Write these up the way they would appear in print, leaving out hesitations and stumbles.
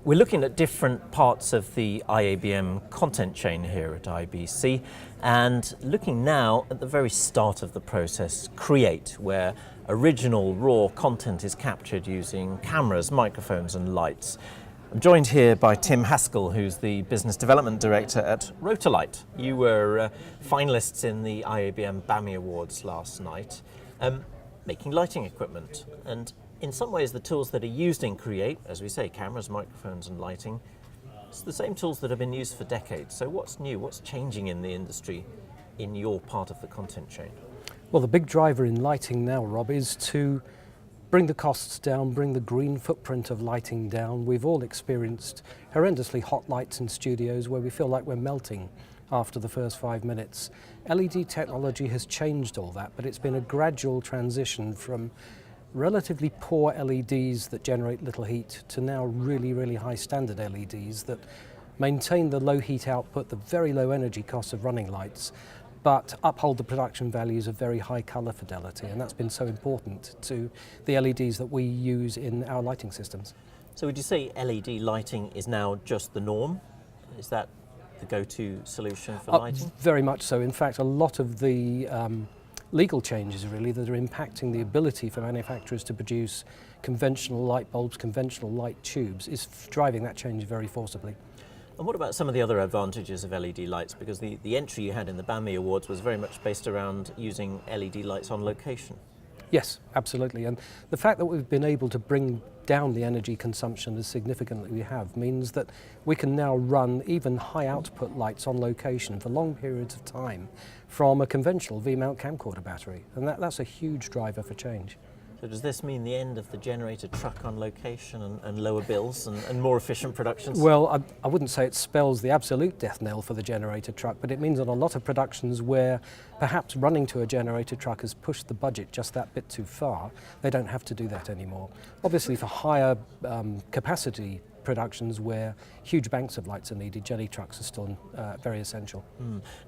We're looking at different parts of the IABM content chain here at IBC, and looking now at the very start of the process, create, where original raw content is captured using cameras, microphones and lights. I'm joined here by Tim Haskell, who's the Business Development Director at Rotolight. You were finalists in the IABM BAMI Awards last night, making lighting equipment. And in some ways, the tools that are used in Create, as we say, cameras, microphones and lighting, it's the same tools that have been used for decades. So what's new? What's changing in the industry in your part of the content chain? Well, the big driver in lighting now, Rob, is to bring the costs down, bring the green footprint of lighting down. We've all experienced horrendously hot lights in studios where we feel like we're melting after the first 5 minutes. LED technology has changed all that, but it's been a gradual transition from relatively poor LEDs that generate little heat to now really, really high standard LEDs that maintain the low heat output, the very low energy costs of running lights, but uphold the production values of very high colour fidelity, and that's been so important to the LEDs that we use in our lighting systems. So would you say LED lighting is now just the norm? Is that the go-to solution for lighting? Very much so. In fact, a lot of the legal changes really that are impacting the ability for manufacturers to produce conventional light bulbs, conventional light tubes, is driving that change very forcibly. And what about some of the other advantages of LED lights? Because the entry you had in the BAMI Awards was very much based around using LED lights on location. Yes, absolutely. And the fact that we've been able to bring down the energy consumption as significantly we have means that we can now run even high output lights on location for long periods of time from a conventional V-mount camcorder battery. And that's a huge driver for change. So does this mean the end of the generator truck on location and lower bills and more efficient productions? Well, I wouldn't say it spells the absolute death knell for the generator truck, but it means on a lot of productions where perhaps running to a generator truck has pushed the budget just that bit too far, they don't have to do that anymore. Obviously for higher capacity productions where huge banks of lights are needed, jelly trucks are still very essential.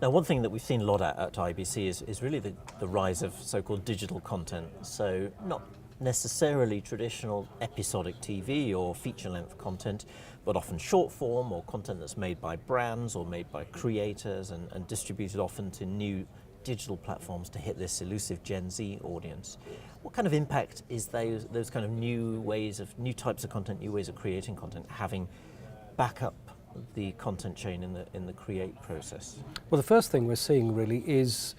Now, one thing that we've seen a lot at IBC is really the rise of so-called digital content. So not necessarily traditional episodic TV or feature-length content, but often short form or content that's made by brands or made by creators and distributed often to new digital platforms to hit this elusive Gen Z audience. What kind of impact is those kind of new types of content, new ways of creating content, having back up the content chain in the create process? Well, the first thing we're seeing really is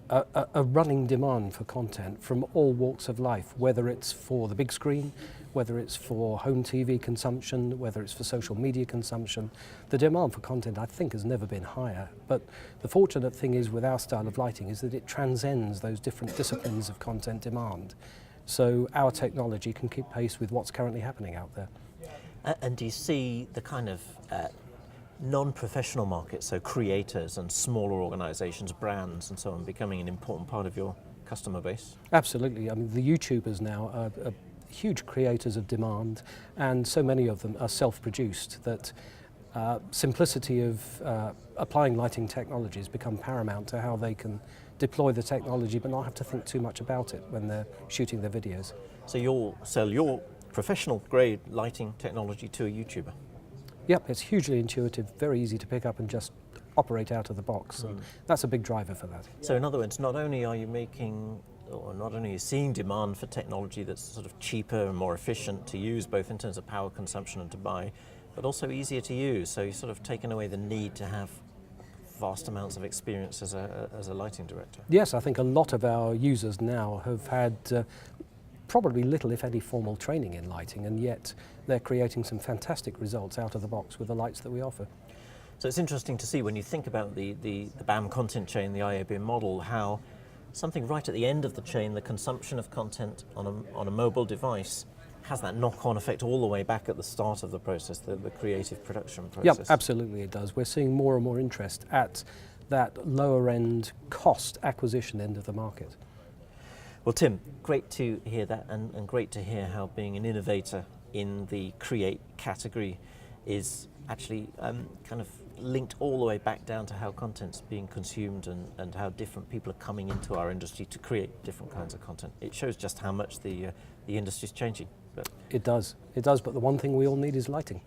a running demand for content from all walks of life, whether it's for the big screen, whether it's for home TV consumption, whether it's for social media consumption. The demand for content, I think, has never been higher. But the fortunate thing is with our style of lighting is that it transcends those different disciplines of content demand. So our technology can keep pace with what's currently happening out there. And do you see the kind of non-professional market, so creators and smaller organisations, brands and so on, becoming an important part of your customer base? Absolutely. I mean, the YouTubers now are huge creators of demand, and so many of them are self-produced that simplicity of applying lighting technologies become paramount to how they can deploy the technology but not have to think too much about it when they're shooting their videos. So you'll sell your professional grade lighting technology to a YouTuber? Yep, it's hugely intuitive, very easy to pick up and just operate out of the box. And that's a big driver for that. So in other words, not only are you seeing demand for technology that's sort of cheaper and more efficient to use, both in terms of power consumption and to buy, but also easier to use. So you're sort of taken away the need to have vast amounts of experience as a lighting director. Yes, I think a lot of our users now have had probably little, if any, formal training in lighting, and yet they're creating some fantastic results out of the box with the lights that we offer. So it's interesting to see when you think about the BAM content chain, the IABM model, how something right at the end of the chain, the consumption of content on a mobile device, has that knock-on effect all the way back at the start of the process, the creative production process. Yep, absolutely it does. We're seeing more and more interest at that lower end cost acquisition end of the market. Well, Tim, great to hear that, and great to hear how being an innovator in the create category is actually kind of linked all the way back down to how content's being consumed and how different people are coming into our industry to create different kinds of content. It shows just how much the industry's changing. But it does, but the one thing we all need is lighting.